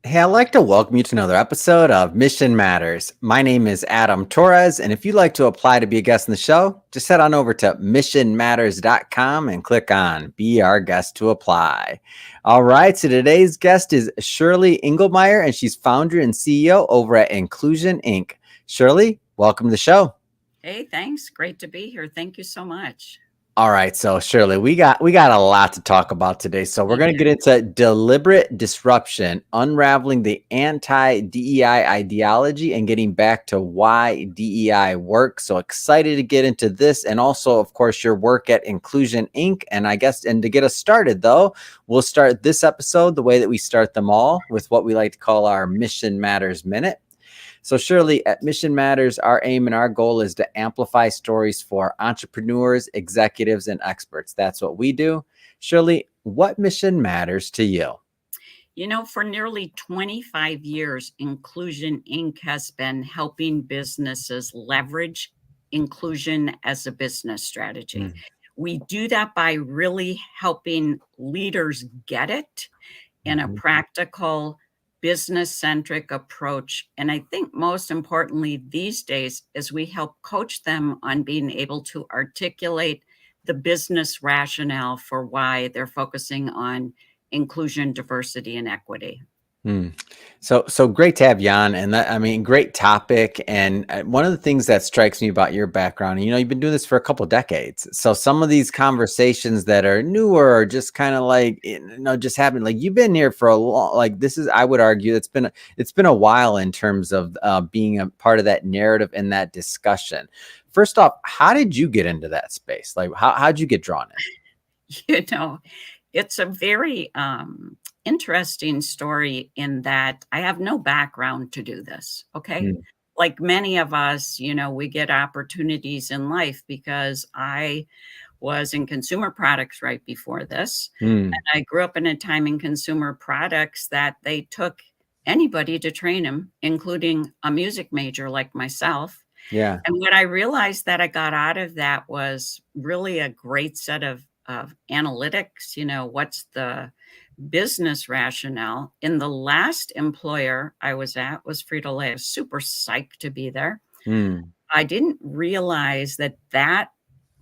Hey, I'd like to welcome you to another episode of Mission Matters. My name is Adam Torres, and if you'd like to apply to be a guest on the show, just head on over to missionmatters.com and click on Be Our Guest to apply. All right, so today's guest is Shirley Engelmeier, and she's founder and CEO over at Inclusion Inc. Shirley, welcome to the show. Hey, thanks. Great to be here. Thank you so much. All right, so Shirley, we got a lot to talk about today. So we're going to get into deliberate disruption, unraveling the anti-DEI ideology, and getting back to why DEI works. So excited to get into this, and also, of course, your work at Inclusion Inc. And to get us started, though, we'll start this episode the way that we start them all, with what we like to call our Mission Matters Minute. So Shirley, at Mission Matters, our aim and our goal is to amplify stories for entrepreneurs, executives, and experts. That's what we do. Shirley, what mission matters to you? You know, for nearly 25 years, Inclusion Inc. has been helping businesses leverage inclusion as a business strategy. We do that by really helping leaders get it in a practical, business-centric approach. And I think most importantly these days is we help coach them on being able to articulate the business rationale for why they're focusing on inclusion, diversity, and equity. So great to have you on, and great topic. And one of the things that strikes me about your background, you've been doing this for a couple of decades. So some of these conversations that are newer, or just kind of like, just happening, like you've been here for a long, like this is, I would argue, it's been a while in terms of being a part of that narrative and that discussion. First off, how did you get into that space? Like, how'd you get drawn in? It's a very interesting story in that I have no background to do this. Okay. Like many of us, we get opportunities in life because I was in consumer products right before this. And I grew up in a time in consumer products that they took anybody to train them, including a music major like myself. Yeah. And what I realized that I got out of that was really a great set of analytics. What's the business rationale? In the last employer I was at was Frito-Lay. I was super psyched to be there. I didn't realize that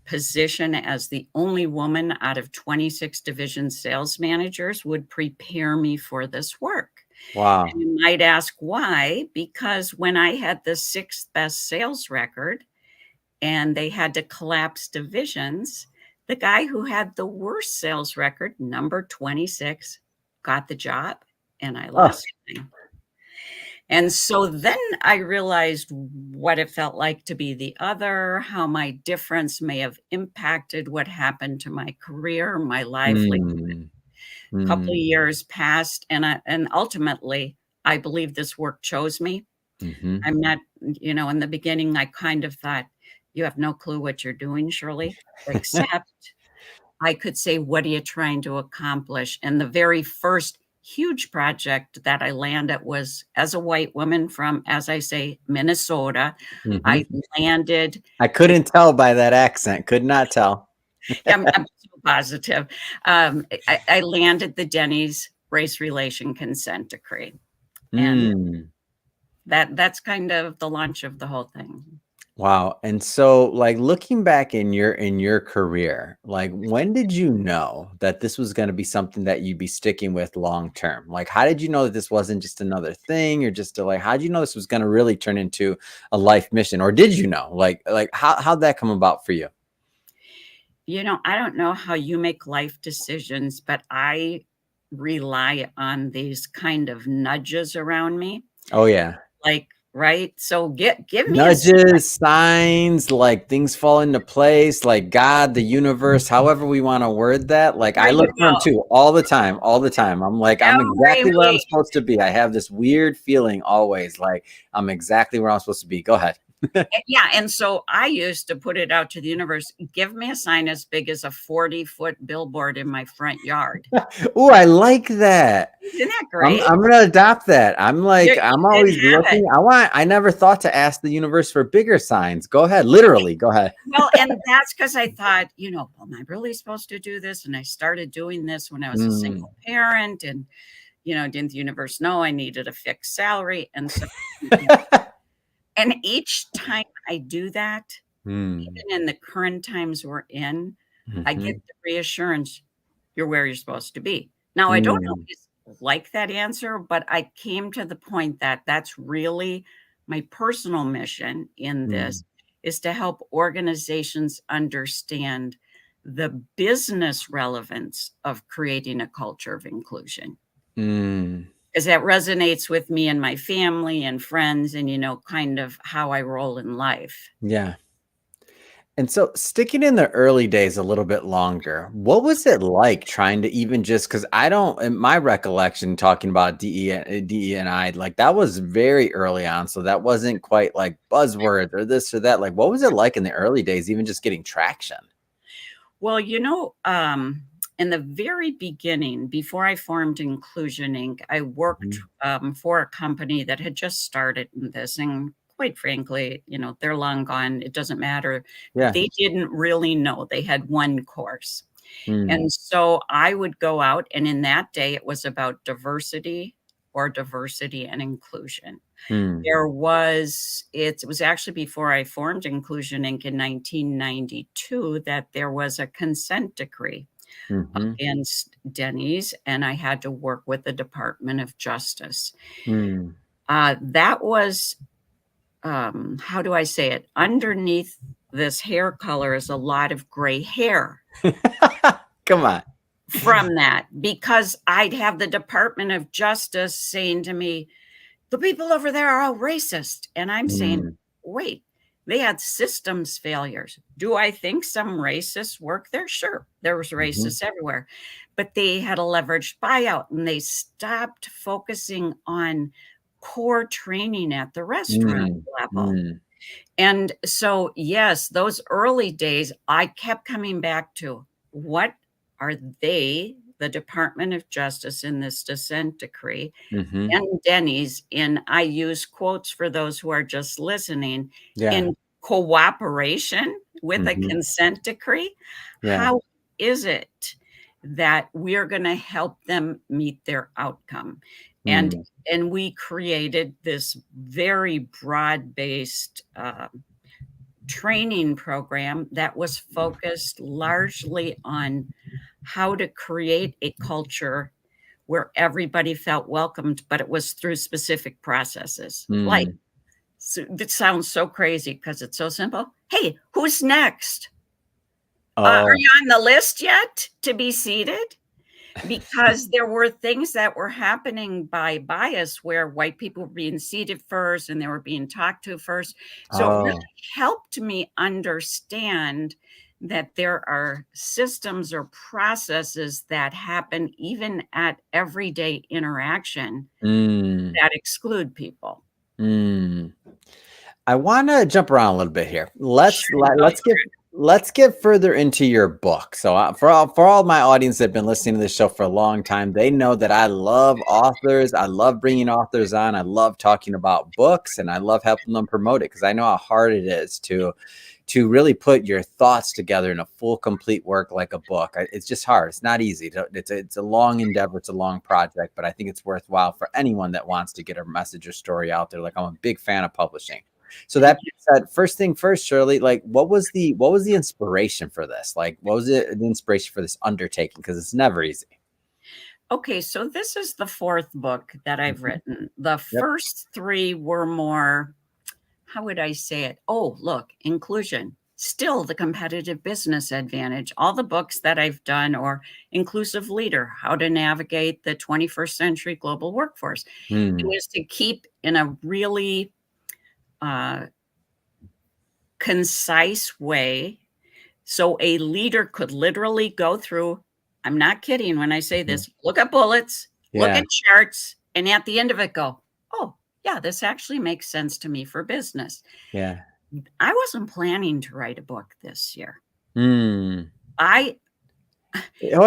position as the only woman out of 26 division sales managers would prepare me for this work. Wow. And you might ask why, because when I had the 6th best sales record and they had to collapse divisions, the guy who had the worst sales record, number 26, got the job, and I lost him. And so then I realized what it felt like to be the other, how my difference may have impacted what happened to my career, my livelihood. A couple of years passed, and ultimately, I believe this work chose me. I'm not, in the beginning, I kind of thought, you have no clue what you're doing, Shirley, except I could say, what are you trying to accomplish? And the very first huge project that I landed was as a white woman from, as I say, Minnesota. I landed. I couldn't tell by that accent. Could not tell. I'm so positive. I landed the Denny's race relation consent decree. And that's kind of the launch of the whole thing. Wow. And so, like, looking back in your career, like, when did you know that this was going to be something that you'd be sticking with long term? Like, how did you know that this wasn't just another thing, or just how did you know this was going to really turn into a life mission? Or did you know? Like how'd that come about for you? I don't know how you make life decisions, but I rely on these kind of nudges around me. Oh, yeah. Like, right? So give me nudges, signs, like things fall into place, like God, the universe, however we want to word that. Like, I look for them too all the time. I'm like, I'm exactly where I'm supposed to be. I have this weird feeling always, like I'm exactly where I'm supposed to be. Go ahead. Yeah. And so I used to put it out to the universe. Give me a sign as big as a 40-foot billboard in my front yard. Oh, I like that. Isn't that great? I'm going to adopt that. I'm like, I'm always looking. I never thought to ask the universe for bigger signs. Go ahead. Literally. Go ahead. Well, and that's because I thought, am I really supposed to do this? And I started doing this when I was a single parent, and didn't the universe know I needed a fixed salary? And so, and each time I do that, even in the current times we're in, I get the reassurance you're where you're supposed to be. Now, I don't always like that answer, but I came to the point that that's really my personal mission in this is to help organizations understand the business relevance of creating a culture of inclusion. Because that resonates with me and my family and friends and, kind of how I roll in life. Yeah. And so sticking in the early days a little bit longer, what was it like trying to even just, because I don't, in my recollection, talking about DE and I, like that was very early on. So that wasn't quite like buzzwords or this or that. Like, what was it like in the early days, even just getting traction? Well, in the very beginning, before I formed Inclusion Inc., I worked for a company that had just started in this. And quite frankly, they're long gone. It doesn't matter. Yeah. They didn't really know. They had one course. And so I would go out, and in that day, it was about diversity and inclusion. It was actually before I formed Inclusion Inc. in 1992 that there was a consent decree against Denny's, and I had to work with the Department of Justice. That was, how do I say it? Underneath this hair color is a lot of gray hair. Come on. From that, because I'd have the Department of Justice saying to me, the people over there are all racist. And I'm saying, wait, they had systems failures. Do I think some racists work there? Sure, there was racists everywhere. But they had a leveraged buyout, and they stopped focusing on core training at the restaurant level. And so, yes, those early days, I kept coming back to what are they, the Department of Justice in this dissent decree, and Denny's, and I use quotes for those who are just listening, in cooperation with a consent decree. How is it that we are going to help them meet their outcome? And we created this very broad-based training program that was focused largely on how to create a culture where everybody felt welcomed, but it was through specific processes. Like, it sounds so crazy because it's so simple. Hey, who's next? Are you on the list yet to be seated? Because there were things that were happening by bias where white people were being seated first and they were being talked to first. So it really helped me understand that there are systems or processes that happen even at everyday interaction that exclude people. I want to jump around a little bit here. Let's get further into your book. So for all my audience that have been listening to this show for a long time, they know that I love authors. I love bringing authors on. I love talking about books, and I love helping them promote it because I know how hard it is to really put your thoughts together in a full, complete work like a book. It's just hard. It's not easy. It's a long endeavor. It's a long project, but I think it's worthwhile for anyone that wants to get a message or story out there. Like, I'm a big fan of publishing. So that being said, first thing first, Shirley, like what was the inspiration for this? Like, what was the inspiration for this undertaking? Because it's never easy. Okay, so this is the fourth book that I've written. The first three were more, how would I say it? Oh, look, inclusion, still the competitive business advantage. All the books that I've done, or Inclusive Leader, how to navigate the 21st century global workforce. It was to keep in a really concise way so a leader could literally go through, I'm not kidding when I say this, look at bullets, look at charts, and at the end of it go, oh, yeah, this actually makes sense to me for business. Yeah. I wasn't planning to write a book this year. Hold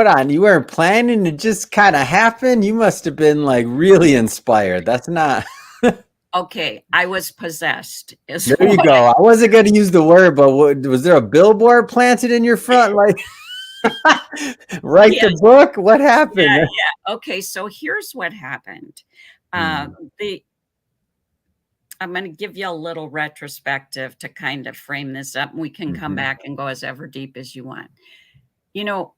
on. You weren't planning, it just kind of happened? You must have been like really inspired. That's not... Okay, I was possessed. There you go. I wasn't going to use the word, but was there a billboard planted in your front? Like, Write Yes. the book? What Yeah, happened? yeah. Okay, so here's what happened. Mm, The I'm going to give you a little retrospective to kind of frame this up, and we can come mhm, back and go as ever deep as you want. You know,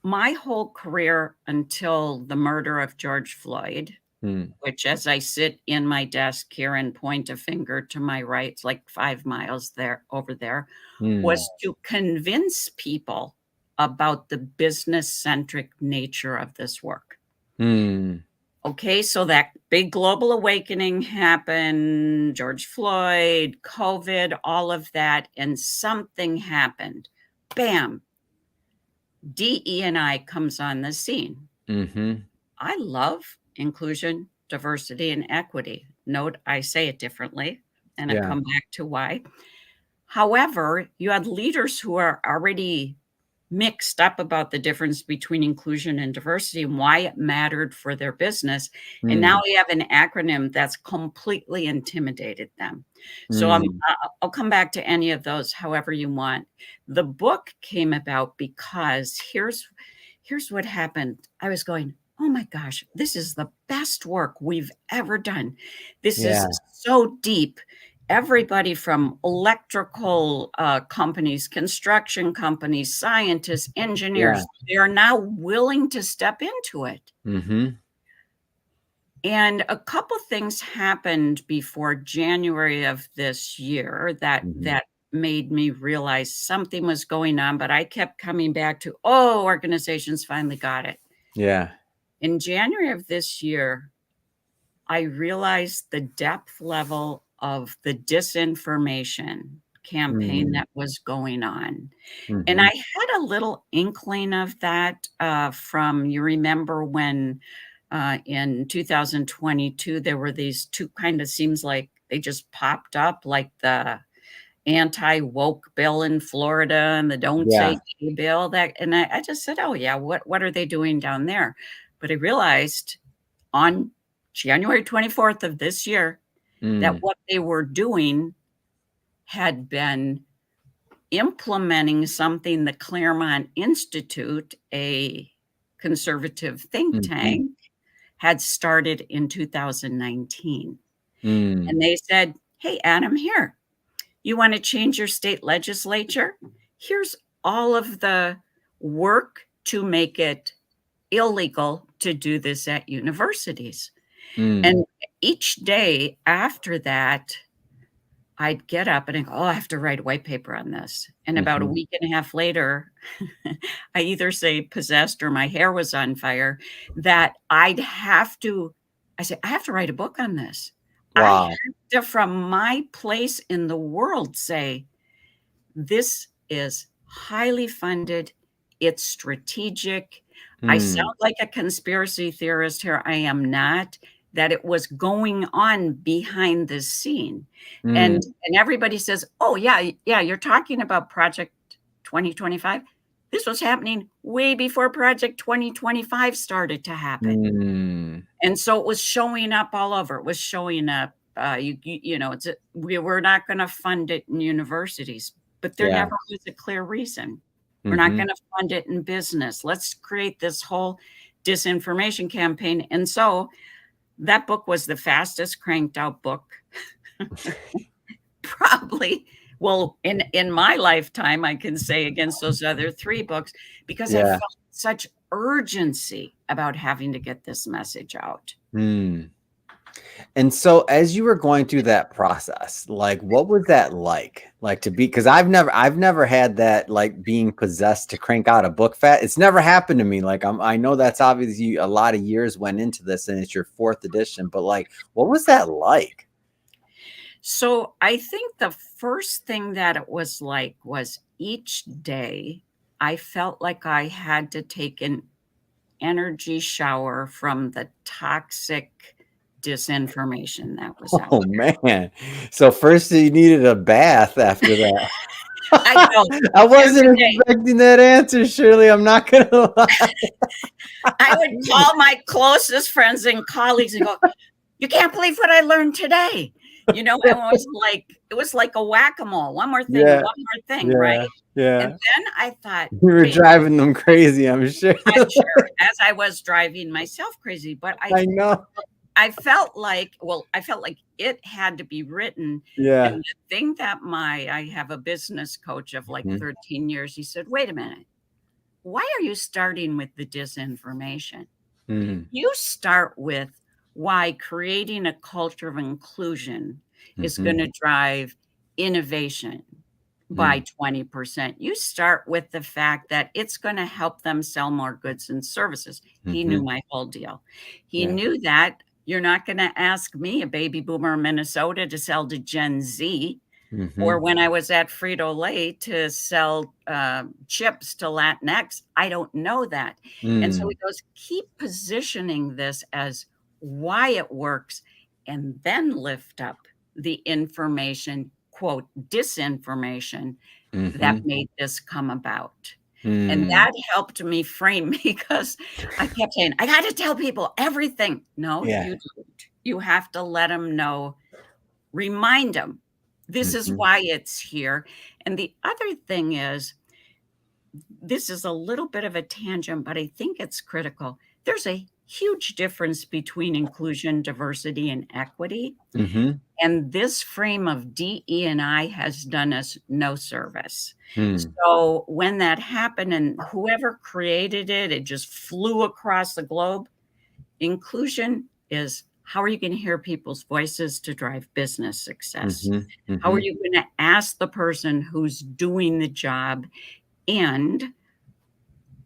my whole career until the murder of George Floyd, mm, which as I sit in my desk here and point a finger to my right, it's like 5 miles there over there, mm, was to convince people about the business-centric nature of this work. mm. Okay, so that big global awakening happened, George Floyd, COVID, all of that, and something happened. Bam, DE&I comes on the scene. Mhm. I love inclusion, diversity, and equity. Note I say it differently, and I Yeah. come back to why. However, you had leaders who are already mixed up about the difference between inclusion and diversity and why it mattered for their business. And now Mm, we have an acronym that's completely intimidated them. So mm. I'll come back to any of those however you want. The book came about because here's what happened. I was going, oh my gosh, this is the best work we've ever done. This is Yeah, so deep. Everybody from electrical companies, construction companies, scientists, yeah. engineers, they are now willing to step into it. Mhm, And a couple things happened before January of this year mhm. that made me realize something was going on, but I kept coming back to, oh, organizations finally got it. Yeah. In January of this year, I realized the depth level of the disinformation campaign Mm, that was going on. And I mhm. had a little inkling of that from, you remember when in 2022, there were these two kind of seems like they just popped up, like the anti-woke bill in Florida and the don't Yeah. say gay bill that, and I just said, oh yeah, what are they doing down there? But I realized on January 24th of this year that Mm, what they were doing had been implementing something the Claremont Institute, a conservative think mhm. tank, had started in 2019. Mm, And they said, hey, Adam, here, you want to change your state legislature? Here's all of the work to make it illegal to do this at universities. mm, And each day after that, I'd get up and I go, oh, I have to write a white paper on this. And about a mhm. week and a half later, I either say possessed or my hair was on fire, that I say, I have to write a book on this. I Wow. have to, from my place in the world, say, this is highly funded. It's strategic. I Mm, sound like a conspiracy theorist here. I am not. That it was going on behind the scene. And mm, and everybody says, "Oh, yeah, yeah, you're talking about Project 2025." This was happening way before Project 2025 started to happen. mm, And so it was showing up all over. It was showing up. You know, we were not going to fund it in universities, but there yeah, never was a clear reason. We're not mhm. going to fund it in business. Let's create this whole disinformation campaign. And so that book was the fastest cranked out book, probably. Well, in my lifetime, I can say against those other three books, because I Yeah. felt such urgency about having to get this message out. Mm. And so as you were going through that process, like what was that like? Like to be because I've never had that like being possessed to crank out a book fat. It's never happened to me. Like I know that's obviously a lot of years went into this and it's your fourth edition, but like what was that like? So I think the first thing that it was like was each day I felt like I had to take an energy shower from the toxic disinformation that was out Oh man. So first you needed a bath after that. there. I know I wasn't every day. expecting that answer, Shirley. I'm not gonna lie. I would call my closest friends and colleagues and go, you can't believe what I learned today. You know, it was like a whack-a-mole. One more thing, Yeah. one more thing, right? Yeah. And Yeah. then I thought, You were wait, driving them crazy, I'm sure. I'm sure, as I was driving myself crazy, but I know. I felt like, well, I felt like it had to be written. Yeah. And the thing that I have a business coach of like Mhm. 13 years. He said, wait a minute, why are you starting with the disinformation? Mm. You start with why creating a culture of inclusion is Mhm. going to drive innovation by Mm. 20%. You start with the fact that it's going to help them sell more goods and services. He knew Mhm. my whole deal. He Yeah. knew that you're not going to ask me, a baby boomer in Minnesota, to sell to Gen Z, or Mhm. when I was at Frito-Lay to sell chips to Latinx. I don't know that. And so he Mm. goes, keep positioning this as why it works, and then lift up the information, quote, disinformation that Mhm. made this come about. And Mm. that helped me frame because I kept saying, I got to tell people everything. No, Yeah. you don't. You have to let them know, remind them this is Mhm. why it's here. And the other thing is, this is a little bit of a tangent, but I think it's critical. There's a huge difference between inclusion, diversity, and equity. Mhm. And this frame of DE&I has done us no service. Mm. So when that happened and whoever created it, it just flew across the globe. Inclusion is, how are you going to hear people's voices to drive business success? Mhm. How are Mhm. you going to ask the person who's doing the job? And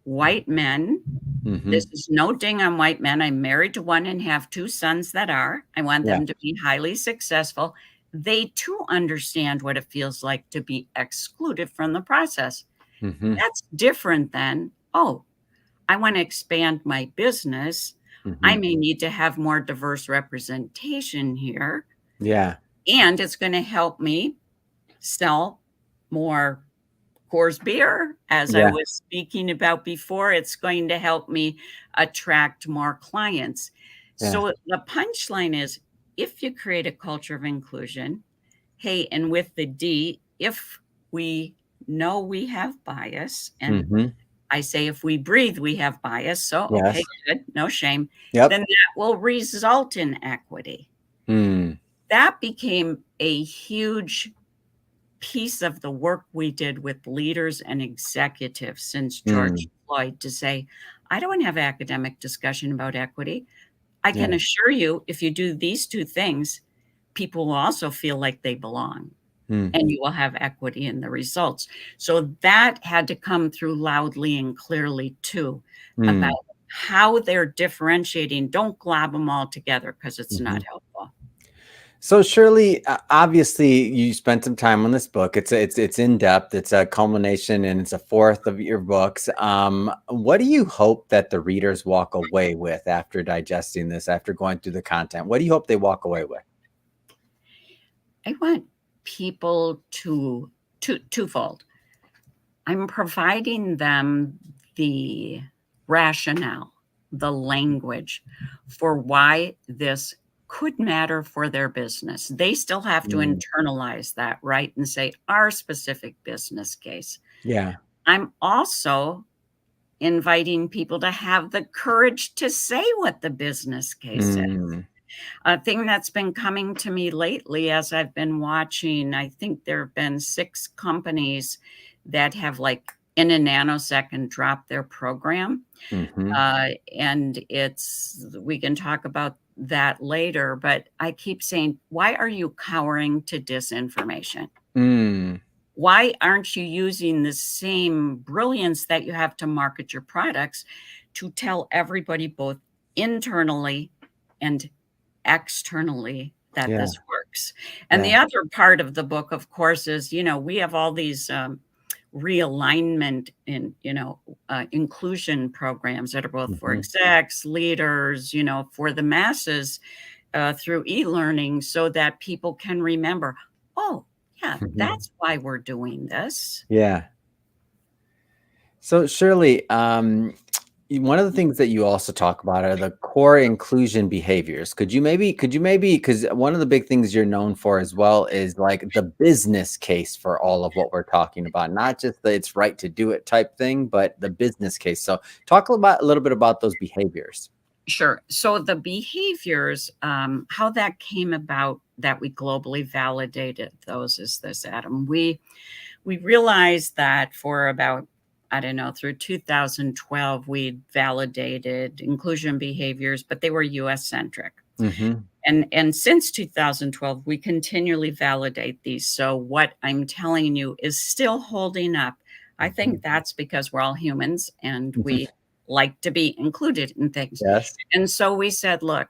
white men, this Mhm. is no ding on white men. I'm married to one and have two sons that are. I want Yeah. them to be highly successful. They too understand what it feels like to be excluded from the process. Mhm. That's different than, oh, I want to expand my business. I Mhm. may need to have more diverse representation here, Yeah. and it's going to help me sell more Coors beer, as I Yeah. was speaking about before. It's going to help me attract more clients. Yeah. So the punchline is, if you create a culture of inclusion, hey, and with the D, if we know we have bias, and Mhm. I say if we breathe, we have bias. So, okay, Yes. good, no shame. Yep. Then that will result in equity. Mm. That became a huge piece of the work we did with leaders and executives since George Mm. Floyd, to say, I don't have academic discussion about equity. I Yeah. can assure you, if you do these two things, people will also feel like they belong, Mm. and you will have equity in the results. So that had to come through loudly and clearly too, about Mm. how they're differentiating. Don't glob them all together because it's not Mhm. helpful. So Shirley, obviously you spent some time on this book. It's in depth. It's a culmination, and it's a fourth of your books. What do you hope that the readers walk away with after digesting this, after going through the content? What do you hope they walk away with? I want people to twofold. I'm providing them the rationale, the language for why this could matter for their business. They still have to Mm. internalize that, right? And say, our specific business case. Yeah. I'm also inviting people to have the courage to say what the business case is. Mm. A thing that's been coming to me lately as I've been watching, I think there have been 6 companies that have, like, in a nanosecond dropped their program. Mhm. And we can talk about that later, but I keep saying, why are you cowering to disinformation? Mm. Why aren't you using the same brilliance that you have to market your products to tell everybody, both internally and externally, that Yeah. this works? And Yeah. the other part of the book, of course, is, we have all these realignment in, inclusion programs that are both for Mhm. execs, leaders, for the masses, through e-learning, so that people can remember, oh, yeah, Mhm. that's why we're doing this. Yeah. So Shirley, One of the things that you also talk about are the core inclusion behaviors. Could you maybe, because one of the big things you're known for as well is like the business case for all of what we're talking about, not just the it's right to do it type thing, but the business case. So talk a little bit about those behaviors. Sure. So the behaviors, how that came about that we globally validated those is this, Adam. We realized that for about, I don't know, through 2012, we validated inclusion behaviors, but they were US centric. Mm-hmm. And since 2012, we continually validate these. So what I'm telling you is still holding up. I think that's because we're all humans and we like to be included in things. Yes. And so we said, look,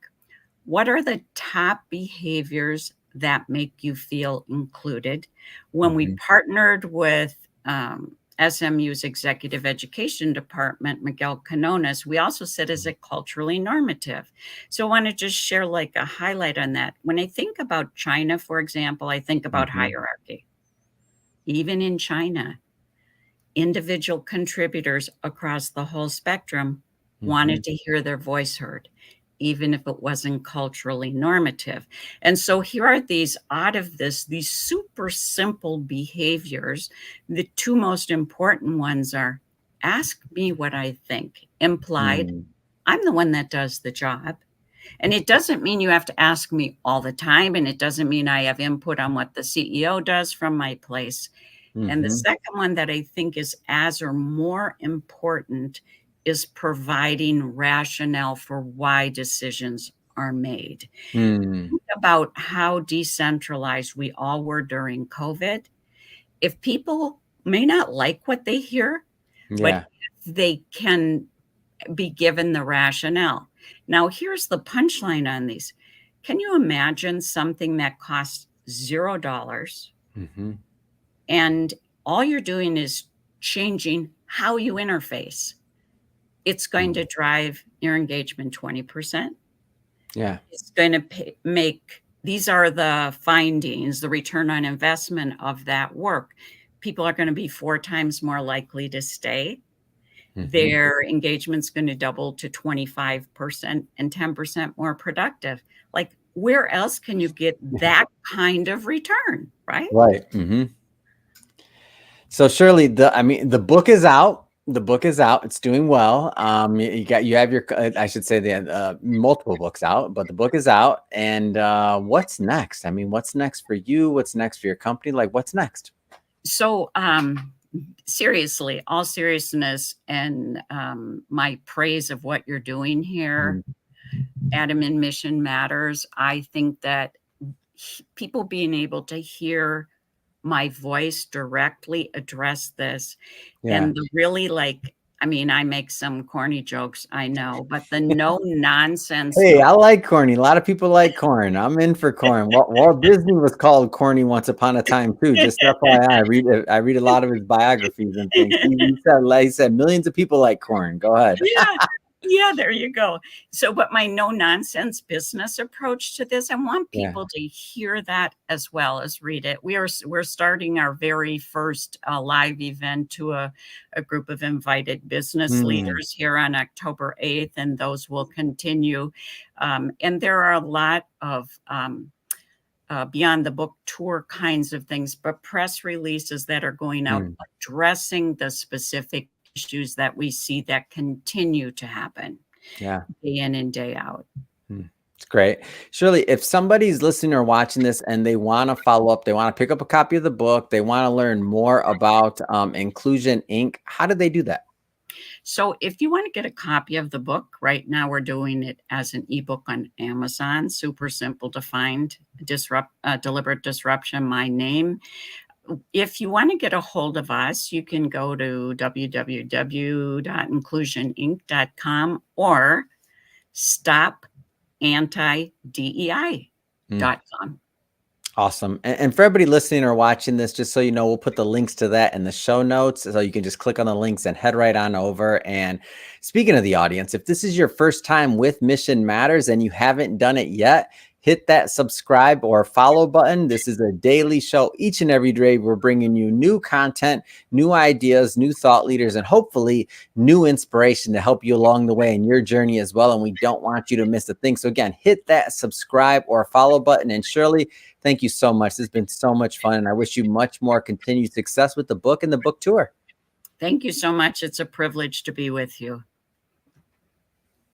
what are the top behaviors that make you feel included? When we partnered with SMU's Executive Education Department, Miguel Canones, we also said, is it culturally normative? So I want to just share like a highlight on that. When I think about China, for example, I think about hierarchy. Even in China, individual contributors across the whole spectrum wanted to hear their voice heard, even if it wasn't culturally normative. And so here are these these super simple behaviors. The two most important ones are ask me what I think, implied, I'm the one that does the job. And it doesn't mean you have to ask me all the time. And it doesn't mean I have input on what the CEO does from my place. And the second one that I think is as or more important is providing rationale for why decisions are made. Think about how decentralized we all were during COVID. If people may not like what they hear, but if they can be given the rationale. Now, here's the punchline on these. Can you imagine something that costs $0 and all you're doing is changing how you interface? It's going to drive your engagement 20%. Yeah. It's going to make, these are the findings, the return on investment of that work. People are going to be 4 times more likely to stay. Their engagement's going to double to 25% and 10% more productive. Like, where else can you get that kind of return, right? Right. So Shirley, the book is out. The book is out. It's doing well. You have your, I should say, the multiple books out, but the book is out. And what's next? I mean, what's next for you? What's next for your company? Like, what's next? So, seriously, all seriousness, and my praise of what you're doing here, Adam, in Mission Matters. I think that people being able to hear my voice directly address this, and the really, like, I mean, I make some corny jokes, I know, but the no nonsense. Hey, I like corny. A lot of people like corn. I'm in for corn. Walt Disney was called corny once upon a time too. Just FYI, I read a lot of his biographies and things. He said millions of people like corn. Go ahead. Yeah, there you go. So, but my no nonsense business approach to this, I want people to hear that as well as read it. We're starting our very first live event to a group of invited business leaders here on October 8th, and those will continue. And there are a lot of beyond the book tour kinds of things, but press releases that are going out addressing the specific issues that we see that continue to happen day in and day out. It's great. Shirley, if somebody's listening or watching this and they want to follow up, they want to pick up a copy of the book, they want to learn more about Inclusion Inc., how do they do that? So if you want to get a copy of the book, right now we're doing it as an ebook on Amazon. Super simple to find. Deliberate Disruption, my name. If you want to get a hold of us, you can go to www.InclusionINC.com or stopantidei.com. Awesome. And for everybody listening or watching this, just so you know, we'll put the links to that in the show notes. So you can just click on the links and head right on over. And speaking of the audience, if this is your first time with Mission Matters and you haven't done it yet, hit that subscribe or follow button. This is a daily show. Each and every day, we're bringing you new content, new ideas, new thought leaders, and hopefully new inspiration to help you along the way in your journey as well. And we don't want you to miss a thing. So again, hit that subscribe or follow button. And Shirley, thank you so much. This has been so much fun. And I wish you much more continued success with the book and the book tour. Thank you so much. It's a privilege to be with you.